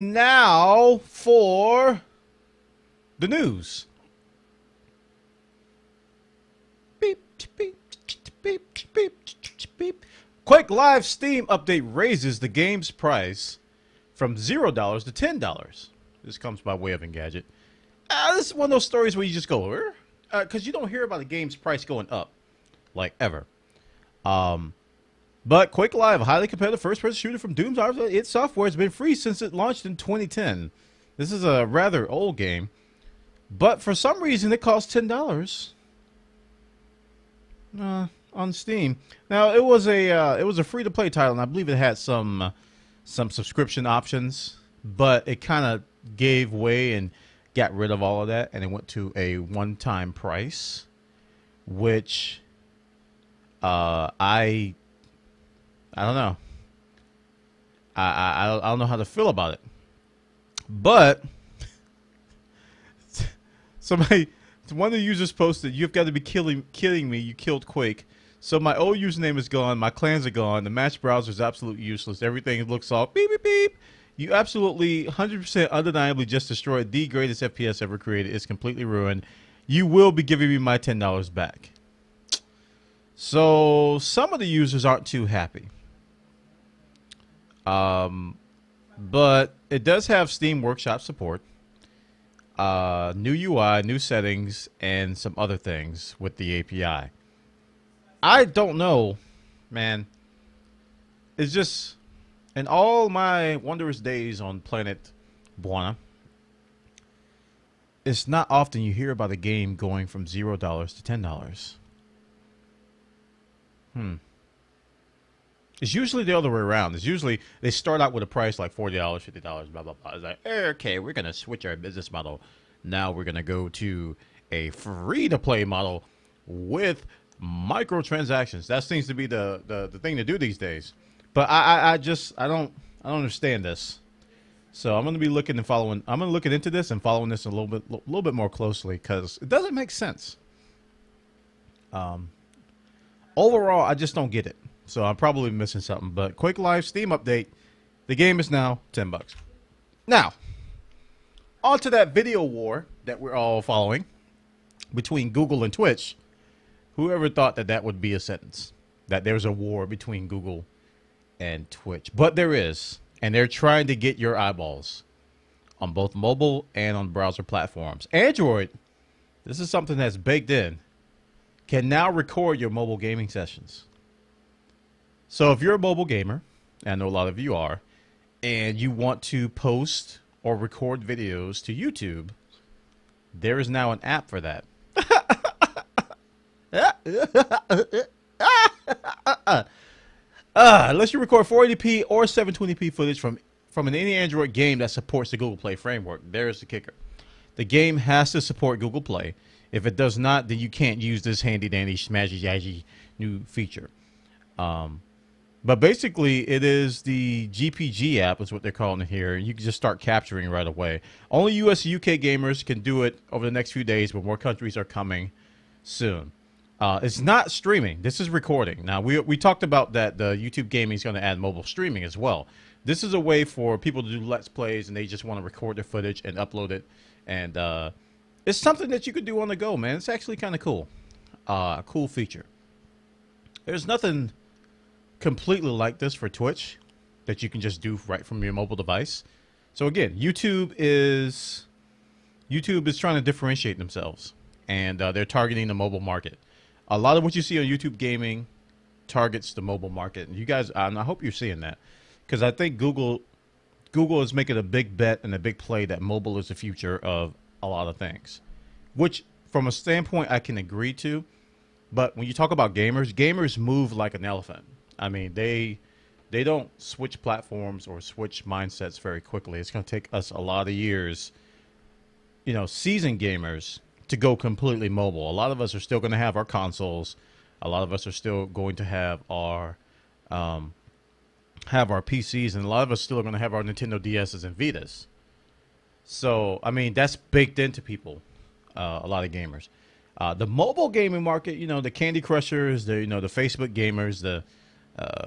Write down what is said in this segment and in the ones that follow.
Now for the news. Beep, beep, beep, beep, beep. Quake Live Steam update raises the game's price from $0 to $10. This comes by way of Engadget. This is one of those stories where you just go, because you don't hear about the game's price going up, like ever. But Quake Live, a highly competitive first-person shooter from Doom's its software has been free since it launched in 2010. This is a rather old game, but for some reason it costs $10 on Steam. Now it was a free-to-play title, and I believe it had some subscription options, but it kind of gave way and got rid of all of that, and it went to a one-time price, which I don't know. I don't know how to feel about it. But one of the users posted, "You've got to be kidding me. You killed Quake." So my old username is gone. My clans are gone. The match browser is absolutely useless. Everything looks all beep, beep, beep. You absolutely 100% undeniably just destroyed the greatest FPS ever created. It's completely ruined. You will be giving me my $10 back. So some of the users aren't too happy. But it does have Steam Workshop support, new UI, new settings, and some other things with the API. I don't know, man. It's just, in all my wondrous days on planet Bwana, it's not often you hear about a game going from $0 to $10. It's usually the other way around. It's usually they start out with a price like $40, $50, blah, blah, blah. It's like, okay, we're going to switch our business model. Now we're going to go to a free-to-play model with microtransactions. That seems to be the thing to do these days. But I don't understand this. So I'm going to be looking and following. I'm going to look into this and following this a little bit more closely, because it doesn't make sense. Overall, I just don't get it. So I'm probably missing something. But Quake Live Steam update, the game is now $10. Now, on to that video war that we're all following between Google and Twitch. Whoever thought that that would be a sentence, that there's a war between Google and Twitch. But there is, and they're trying to get your eyeballs on both mobile and on browser platforms. Android, this is something that's baked in, can now record your mobile gaming sessions. So if you're a mobile gamer, and I know a lot of you are, and you want to post or record videos to YouTube, there is now an app for that. Unless you record 480p or 720p footage from any Android game that supports the Google Play framework. There's the kicker. The game has to support Google Play. If it does not, then you can't use this handy-dandy smashy-jazzy new feature. But basically, it is the GPG app is what they're calling it here. You can just start capturing right away. Only US and UK gamers can do it over the next few days, but more countries are coming soon. It's not streaming. This is recording. Now, we talked about that the YouTube gaming is going to add mobile streaming as well. This is a way for people to do Let's Plays, and they just want to record their footage and upload it. And it's something that you could do on the go, man. It's actually kind of cool. A cool feature. There's nothing completely like this for Twitch that you can just do right from your mobile device. So again, YouTube is trying to differentiate themselves, and they're targeting the mobile market. A lot of what you see on YouTube gaming targets the mobile market, and you guys, I hope you're seeing that, because I think Google is making a big bet and a big play that mobile is the future of a lot of things, which from a standpoint I can agree to. But when you talk about gamers move like an elephant. I mean, they don't switch platforms or switch mindsets very quickly. It's going to take us a lot of years, seasoned gamers, to go completely mobile. A lot of us are still going to have our consoles. A lot of us are still going to have our PCs, and a lot of us still are going to have our Nintendo DSs and Vitas. So, I mean, that's baked into people, a lot of gamers. The mobile gaming market, the Candy Crushers, the Facebook gamers,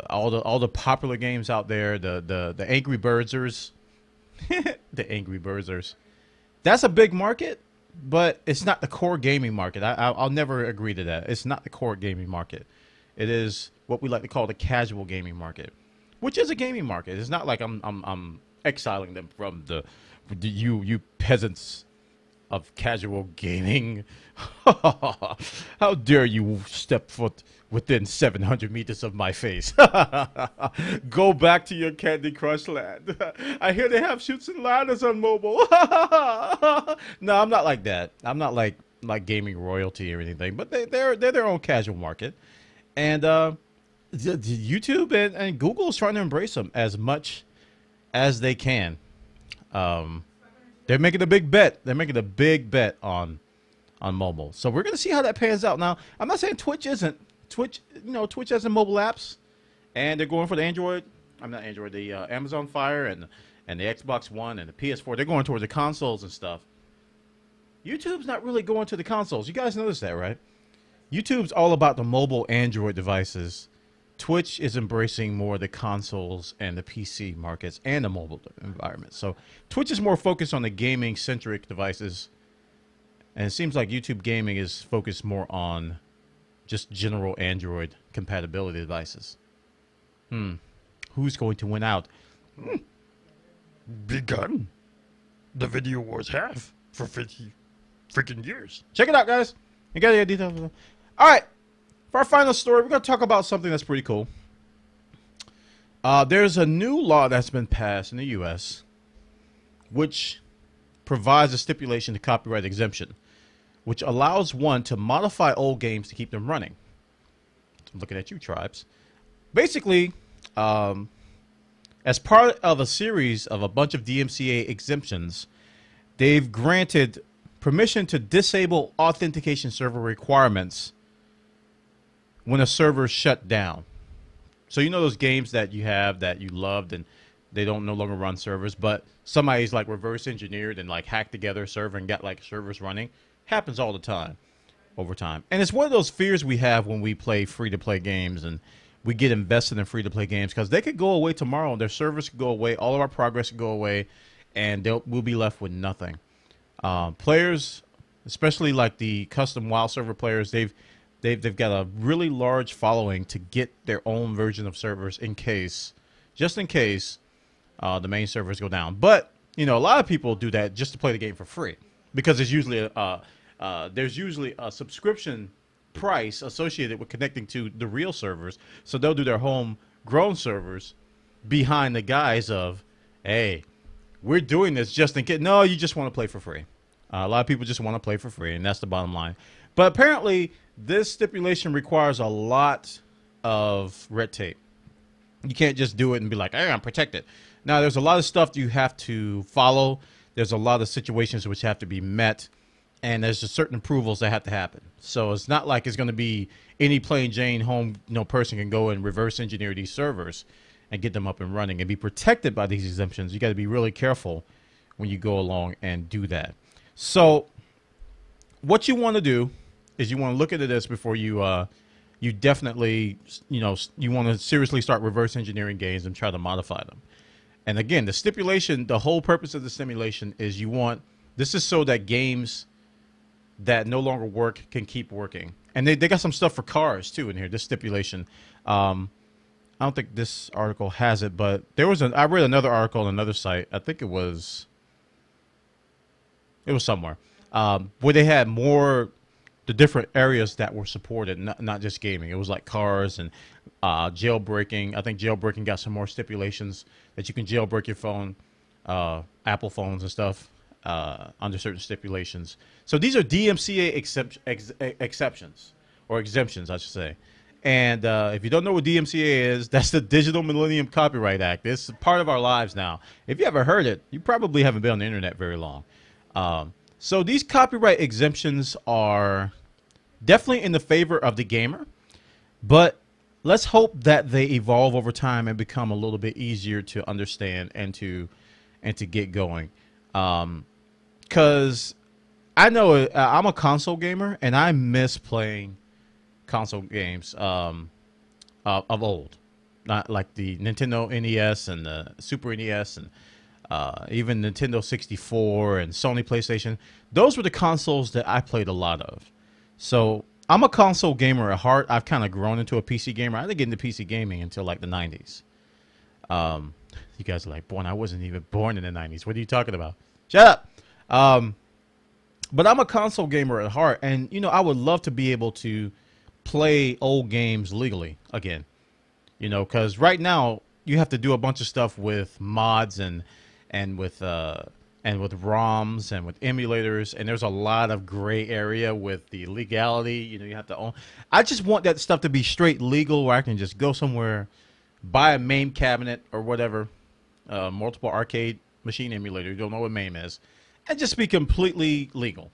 all the popular games out there, the Angry Birdsers, The Angry Birdsers. That's a big market, but it's not the core gaming market. I'll never agree to that. It's not the core gaming market. It is what we like to call the casual gaming market, which is a gaming market. It's not like I'm exiling them from you peasants of casual gaming. How dare you step foot within 700 meters of my face. Go back to your Candy Crush land. I hear they have shoots and ladders on mobile. No, I'm not like that. I'm not like gaming royalty or anything, but they're their own casual market. And YouTube and Google is trying to embrace them as much as they can. They're making a big bet. They're making a big bet on mobile. So we're going to see how that pans out. Now, I'm not saying Twitch isn't. Twitch has some mobile apps, and they're going for the Android. I'm not Android, the Amazon Fire and the Xbox One and the PS4. They're going towards the consoles and stuff. YouTube's not really going to the consoles. You guys notice that, right? YouTube's all about the mobile Android devices. Twitch is embracing more the consoles and the PC markets and the mobile environment. So Twitch is more focused on the gaming-centric devices, and it seems like YouTube Gaming is focused more on just general Android compatibility devices. Who's going to win out? Begun. The video wars have for 50 freaking years. Check it out, guys. You got the details. All right. For our final story, we're going to talk about something that's pretty cool. There's a new law that's been passed in the U.S. which provides a stipulation to copyright exemption, which allows one to modify old games to keep them running. I'm looking at you, Tribes. Basically, as part of a series of a bunch of DMCA exemptions, they've granted permission to disable authentication server requirements when a server is shut down. So you know those games that you have that you loved and they don't no longer run servers, but somebody's like reverse engineered and like hacked together a server and got like servers running. Happens all the time, over time. And it's one of those fears we have when we play free-to-play games and we get invested in free-to-play games, because they could go away tomorrow. Their servers could go away. All of our progress could go away, and we'll be left with nothing. Players, especially like the custom WoW server players, they've got a really large following to get their own version of servers just in case the main servers go down. But you know, a lot of people do that just to play the game for free, because there's usually a subscription price associated with connecting to the real servers. So they'll do their homegrown servers behind the guise of, hey, we're doing this just in case. No, you just want to play for free. A lot of people just want to play for free, and that's the bottom line. But apparently, this stipulation requires a lot of red tape. You can't just do it and be like, hey, I'm protected. Now, there's a lot of stuff you have to follow. There's a lot of situations which have to be met, and there's just certain approvals that have to happen. So it's not like it's going to be any plain Jane person can go and reverse engineer these servers and get them up and running and be protected by these exemptions. You got to be really careful when you go along and do that. So what you want to do is you want to look into this before you definitely, you want to seriously start reverse engineering games and try to modify them. And again, the stipulation, the whole purpose of the stipulation is this is so that games that no longer work can keep working. And they got some stuff for cars too in here, this stipulation. I don't think this article has it, but I read another article on another site. I think it was somewhere, where they had the different areas that were supported, not just gaming. It was like cars and jailbreaking. I think jailbreaking got some more stipulations that you can jailbreak your phone, Apple phones and stuff, under certain stipulations. So these are DMCA exceptions, or exemptions, I should say. And if you don't know what DMCA is, that's the Digital Millennium Copyright Act. It's part of our lives now. If you ever heard it, you probably haven't been on the internet very long. So these copyright exemptions are definitely in the favor of the gamer, but let's hope that they evolve over time and become a little bit easier to understand and to get going. Because I know I'm a console gamer and I miss playing console games of old, not like the Nintendo NES and the Super NES and even Nintendo 64 and Sony PlayStation. Those were the consoles that I played a lot of. So I'm a console gamer at heart. I've kind of grown into a PC gamer. I didn't get into PC gaming until like the 90s. You guys are like, Bwana, I wasn't even born in the 90s. What are you talking about? Shut up. But I'm a console gamer at heart. And, you know, I would love to be able to play old games legally again. You know, because right now you have to do a bunch of stuff with mods and with ROMs and with emulators, and there's a lot of gray area with the legality. You know, you have to own. I just want that stuff to be straight legal, where I can just go somewhere, buy a MAME cabinet or whatever, multiple arcade machine emulator. You don't know what MAME is, and just be completely legal.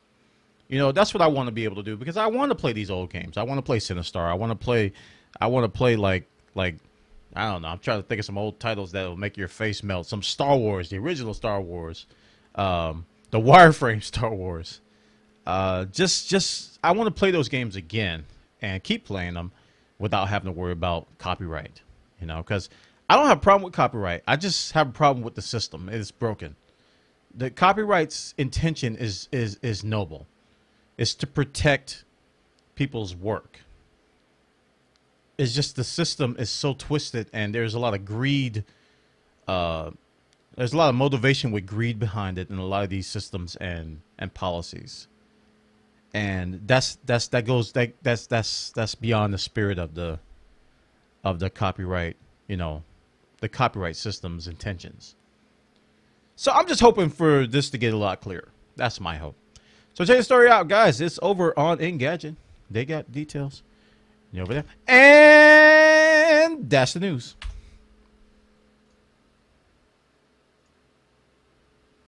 You know, that's what I want to be able to do, because I want to play these old games. I want to play Sinistar. I want to play like I don't know. I'm trying to think of some old titles that will make your face melt. Some Star Wars, the original Star Wars, the wireframe Star Wars. Just I want to play those games again and keep playing them without having to worry about copyright. You know, because I don't have a problem with copyright. I just have a problem with the system. It's broken. The copyright's intention is noble. It's to protect people's work. It's just the system is so twisted, and there's a lot of greed. There's a lot of motivation with greed behind it in a lot of these systems and policies, and that's beyond the spirit of the copyright. You know, the copyright system's intentions. So I'm just hoping for this to get a lot clearer. That's my hope. So check the story out, guys. It's over on Engadget. They got details. You over there. And that's the news.